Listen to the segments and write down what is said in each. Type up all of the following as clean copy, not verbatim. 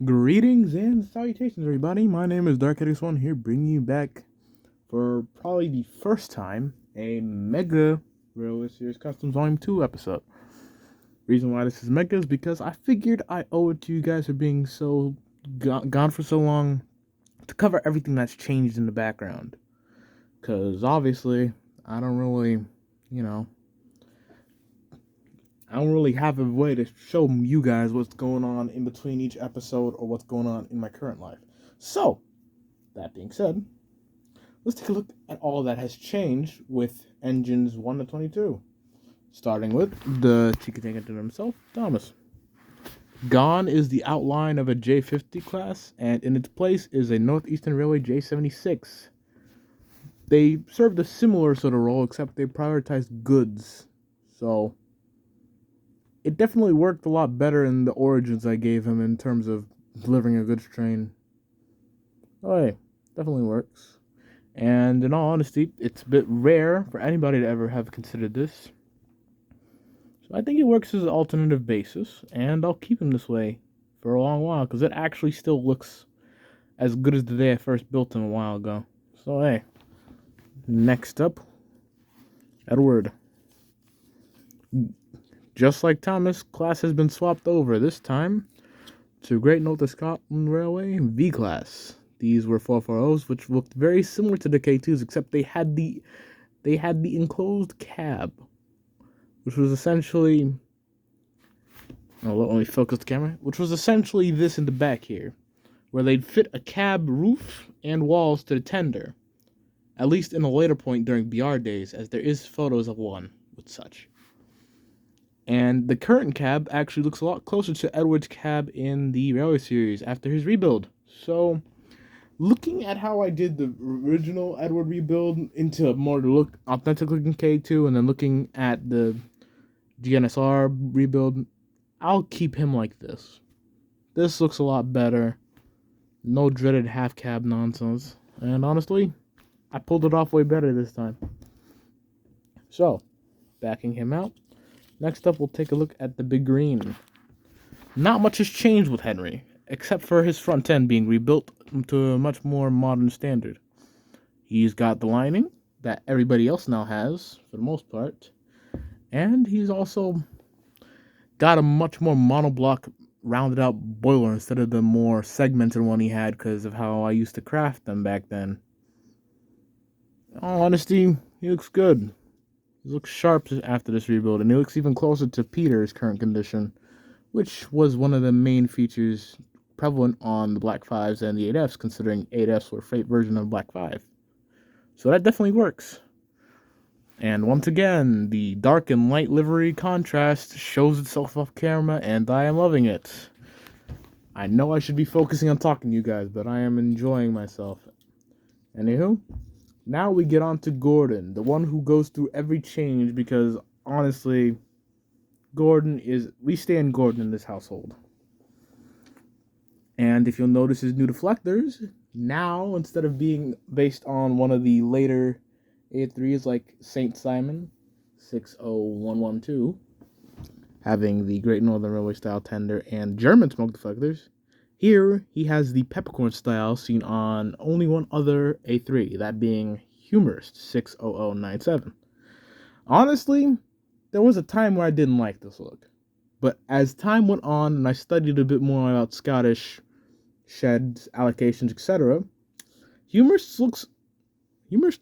Greetings and salutations, everybody. My name is Dark81 here, bringing you back for probably the first time a Mega RWS Customs Volume 2 episode. Reason why this is Mega is because I figured I owe it to you guys for being so gone for so long to cover everything that's changed in the background. Because obviously, I don't really, you know, I don't really have a way to show you guys what's going on in between each episode or what's going on in my current life. So, that being said, let's take a look at all that has changed with engines 1 to 22. Starting with the chicken engine himself, Thomas. Gone is the outline of a J50 class, and in its place is a Northeastern Railway J76. They served a similar sort of role, except they prioritized goods. So, it definitely worked a lot better in the origins I gave him in terms of delivering a goods train. Oh, hey, definitely works. And in all honesty, it's a bit rare for anybody to ever have considered this. So I think it works as an alternative basis, and I'll keep him this way for a long while, because it actually still looks as good as the day I first built him a while ago. So hey, next up, Edward. Just like Thomas, class has been swapped over, this time to Great North of Scotland Railway V-Class. These were 440s, which looked very similar to the K2s, except they had the enclosed cab, which was essentially, let me focus the camera, which was essentially this in the back here, where they'd fit a cab roof and walls to the tender, at least in a later point during BR days, as there is photos of one with such. And the current cab actually looks a lot closer to Edward's cab in the Railway series after his rebuild. So, looking at how I did the original Edward rebuild into a more authentic looking K2, and then looking at the GNSR rebuild, I'll keep him like this. This looks a lot better. No dreaded half cab nonsense. And honestly, I pulled it off way better this time. So, backing him out. Next up, we'll take a look at the Big Green. Not much has changed with Henry, except for his front end being rebuilt to a much more modern standard. He's got the lining that everybody else now has, for the most part. And he's also got a much more monoblock rounded out boiler instead of the more segmented one he had because of how I used to craft them back then. In all honesty, he looks good. He looks sharp after this rebuild, and he looks even closer to Peter's current condition, which was one of the main features prevalent on the Black 5s and the 8Fs, considering 8Fs were a freight version of Black 5. So that definitely works. And once again, the dark and light livery contrast shows itself off camera, and I am loving it. I know I should be focusing on talking to you guys, but I am enjoying myself. Anywho, now we get on to Gordon, the one who goes through every change, because honestly, we stand Gordon in this household. And if you'll notice his new deflectors, now, instead of being based on one of the later A3s like St. Simon 60112, having the Great Northern Railway style tender and German smoke deflectors, here he has the peppercorn style seen on only one other A3, that being Humorist 60097. Honestly, there was a time where I didn't like this look, but as time went on and I studied a bit more about Scottish sheds, allocations, etc., Humorist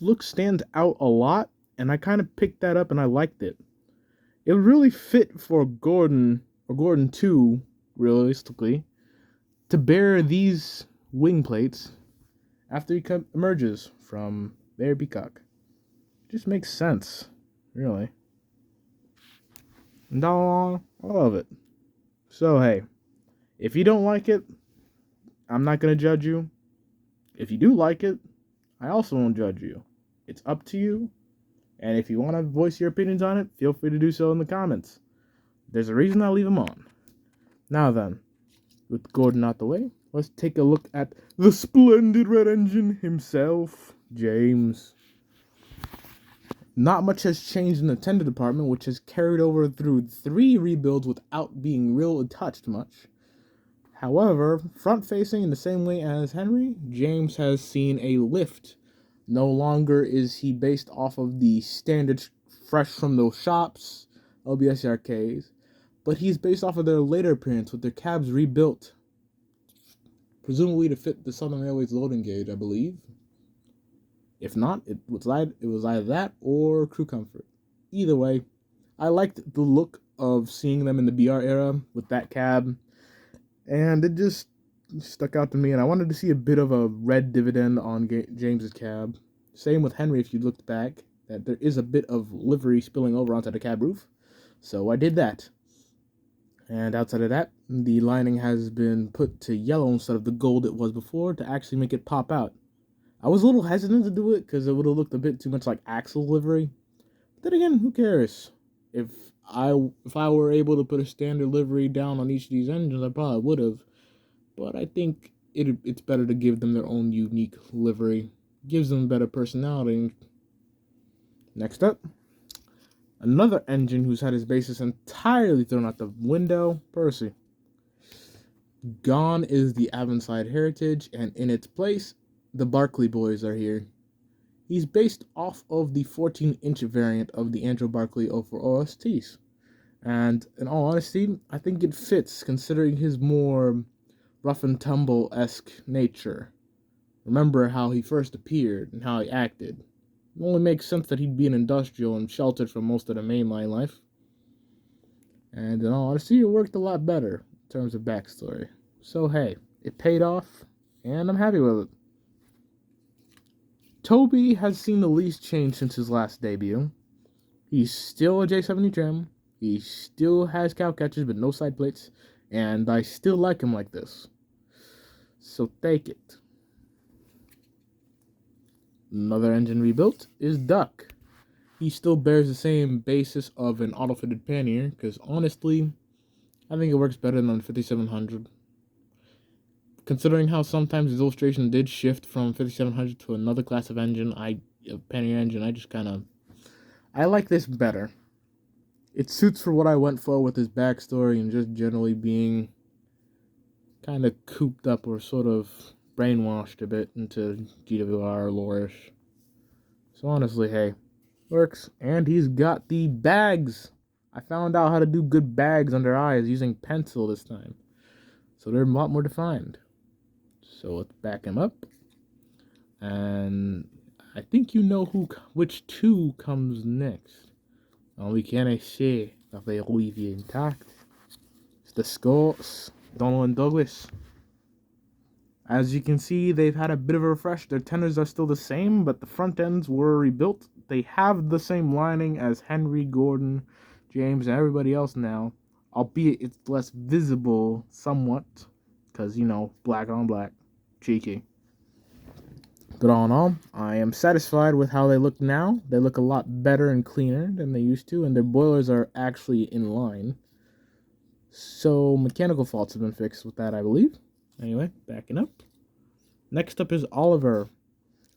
look stands out a lot, and I kind of picked that up and I liked it. It really fit for Gordon, or Gordon 2, realistically, to bear these wing plates after he emerges from Bear Peacock. It just makes sense, really. And I love it. So hey, if you don't like it, I'm not going to judge you. If you do like it, I also won't judge you. It's up to you. And if you want to voice your opinions on it, feel free to do so in the comments. There's a reason I leave them on. Now then, with Gordon out the way, let's take a look at the splendid red engine himself, James. Not much has changed in the tender department, which has carried over through 3 rebuilds without being really touched much. However, front facing in the same way as Henry, James has seen a lift. No longer is he based off of the standard fresh from those shops, LBS arcades, but he's based off of their later appearance with their cabs rebuilt, presumably to fit the Southern Railway's loading gauge, I believe. If not, it was either that or crew comfort. Either way, I liked the look of seeing them in the BR era with that cab, and it just stuck out to me, and I wanted to see a bit of a red dividend on James's cab. Same with Henry, if you looked back, that there is a bit of livery spilling over onto the cab roof, so I did that. And outside of that, the lining has been put to yellow instead of the gold it was before to actually make it pop out. I was a little hesitant to do it because it would have looked a bit too much like Axle livery. But then again, who cares? If I were able to put a standard livery down on each of these engines, I probably would have. But I think it's better to give them their own unique livery. Gives them better personality. Next up, another engine who's had his basis entirely thrown out the window, Percy. Gone is the Avonside Heritage, and in its place, the Barkley boys are here. He's based off of the 14-inch variant of the Andrew Barkley 04 OSTs. And in all honesty, I think it fits considering his more rough and tumble-esque nature. Remember how he first appeared and how he acted. It only makes sense that he'd be an industrial and sheltered from most of the mainline life. And in all honesty, it worked a lot better in terms of backstory. So hey, it paid off, and I'm happy with it. Toby has seen the least change since his last debut. He's still a J70 trim. He still has cow catchers but no side plates. And I still like him like this. So take it. Another engine rebuilt is Duck. He still bears the same basis of an auto-fitted pannier, because honestly, I think it works better than the 5700. Considering how sometimes his illustration did shift from 5700 to another class of engine, pannier engine, I like this better. It suits for what I went for with his backstory and just generally being kind of cooped up or sort of brainwashed a bit into GWR lore-ish. So honestly, hey, works. And he's got the bags. I found out how to do good bags under eyes using pencil this time. So they're a lot more defined. So let's back him up. And I think you know which two comes next. We can't say that they leave you intact. It's the Scots, Donald and Douglas. As you can see, they've had a bit of a refresh. Their tenders are still the same, but the front ends were rebuilt. They have the same lining as Henry, Gordon, James, and everybody else now. Albeit it's less visible somewhat. Because, black on black. Cheeky. But all in all, I am satisfied with how they look now. They look a lot better and cleaner than they used to, and their boilers are actually in line. So mechanical faults have been fixed with that, I believe. Anyway, backing up. Next up is Oliver.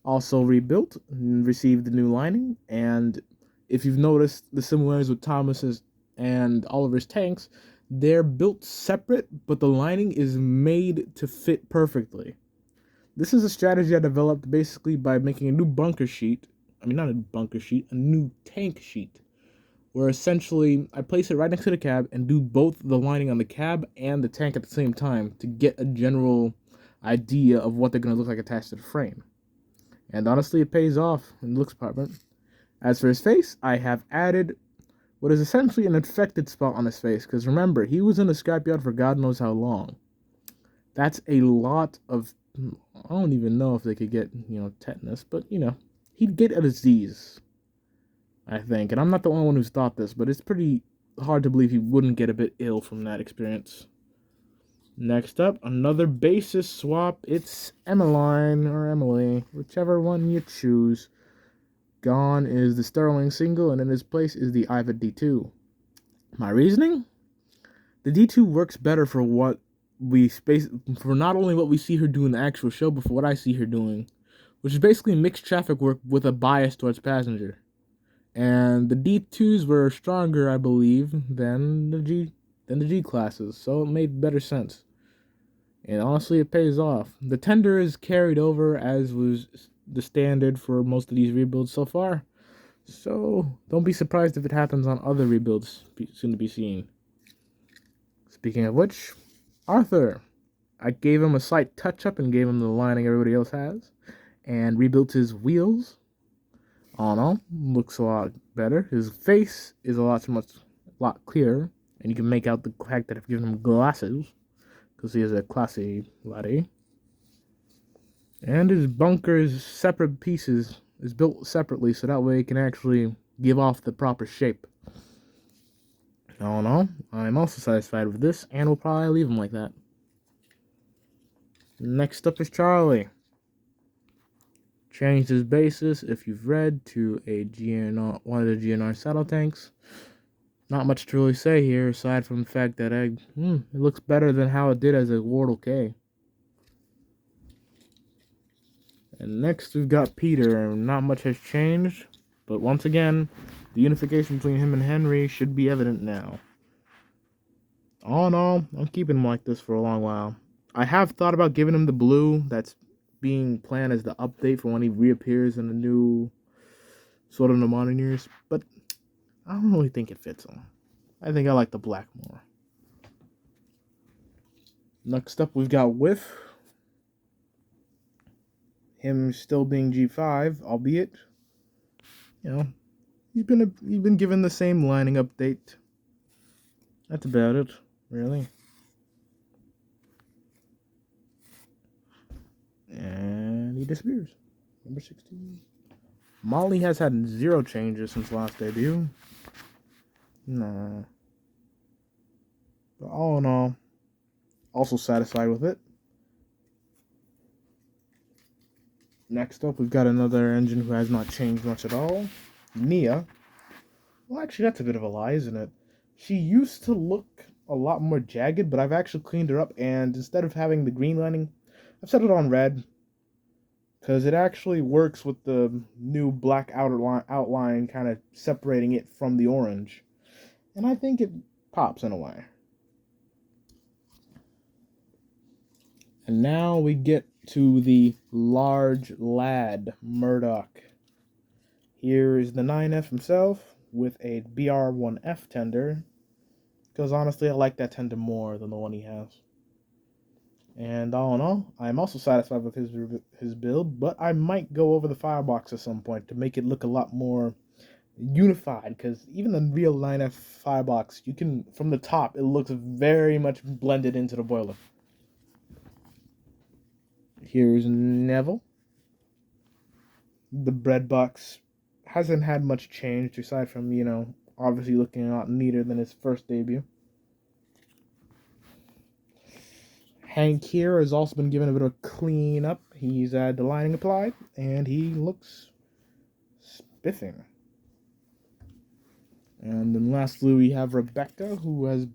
Also rebuilt and received the new lining. And if you've noticed the similarities with Thomas's and Oliver's tanks, they're built separate, but the lining is made to fit perfectly. This is a strategy I developed basically by making a new bunker sheet. I mean, not a bunker sheet, a new tank sheet. Where essentially I place it right next to the cab and do both the lining on the cab and the tank at the same time to get a general idea of what they're going to look like attached to the frame. And honestly, it pays off in the looks department. As for his face, I have added what is essentially an infected spot on his face. Because remember, he was in the scrapyard for God knows how long. That's a lot of... I don't even know if they could get, tetanus. But, he'd get a disease, I think. And I'm not the only one who's thought this, but it's pretty hard to believe he wouldn't get a bit ill from that experience. Next up, another basis swap. It's Emmeline or Emily, whichever one you choose. Gone is the Sterling single, and in his place is the Iva D2. My reasoning? The D2 works better for for not only what we see her do in the actual show, but for what I see her doing, which is basically mixed traffic work with a bias towards passenger. And the D2s were stronger, I believe, than the G classes, so it made better sense. And honestly, it pays off. The tender is carried over as was the standard for most of these rebuilds so far. So don't be surprised if it happens on other rebuilds soon to be seen. Speaking of which, Arthur. I gave him a slight touch-up and gave him the lining everybody else has. And rebuilt his wheels. All in all, looks a lot better. His face is a lot clearer. And you can make out the fact that I've given him glasses. Because he is a classy laddie. And his bunker is separate pieces. Is built separately so that way it can actually give off the proper shape. All in all, I'm also satisfied with this and will probably leave him like that. Next up is Charlie. Changed his basis, if you've read, to a GNR, one of the GNR saddle tanks. Not much to really say here, aside from the fact that it looks better than how it did as a Wardle K. And next we've got Peter. Not much has changed, but once again, the unification between him and Henry should be evident now. All in all, I'm keeping him like this for a long while. I have thought about giving him the blue that's being planned as the update for when he reappears in the new Sword of the Modern Years, but I don't really think it fits him. I think I like the black more. Next up, we've got Whiff. Him still being G5, albeit, you know, he's been given the same lining update. That's about it, really. And he disappears. Number 16. Molly has had 0 changes since last debut. Nah. But all in all, also satisfied with it. Next up, we've got another engine who has not changed much at all. Nia. Well, actually, that's a bit of a lie, isn't it? She used to look a lot more jagged, but I've actually cleaned her up, and instead of having the green lining, I've set it on red. Because it actually works with the new black outline kind of separating it from the orange. And I think it pops in a way. And now we get to the large lad, Murdoch. Here is the 9F himself with a BR1F tender. Because honestly, I like that tender more than the one he has. And all in all, I am also satisfied with his build, but I might go over the firebox at some point to make it look a lot more unified, because even the real 9F firebox, you can, from the top, it looks very much blended into the boiler. Here's Neville. The bread box hasn't had much change, aside from, you know, obviously looking a lot neater than his first debut. Hank here has also been given a bit of a clean up. He's had the lining applied, and he looks spiffing. And then lastly, we have Rebecca, who has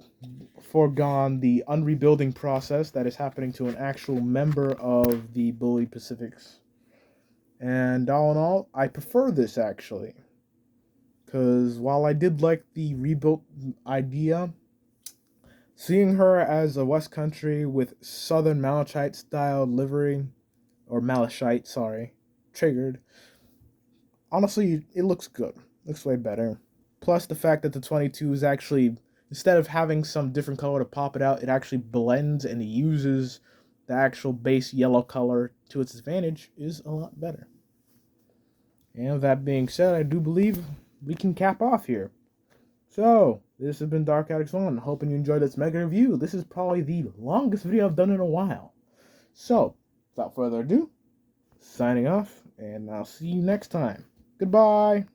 foregone the unrebuilding process that is happening to an actual member of the Bully Pacifics. And all in all, I prefer this, actually. Because while I did like the rebuilt idea, seeing her as a West Country with Southern Malachite style livery, or Malachite, sorry, triggered, honestly, it looks good. Looks way better. Plus the fact that the 22 is actually, instead of having some different color to pop it out, it actually blends and uses the actual base yellow color to its advantage is a lot better. And with that being said, I do believe we can cap off here. So, this has been Dark Addicts 1. Hoping you enjoyed this mega review. This is probably the longest video I've done in a while. So, without further ado, signing off, and I'll see you next time. Goodbye!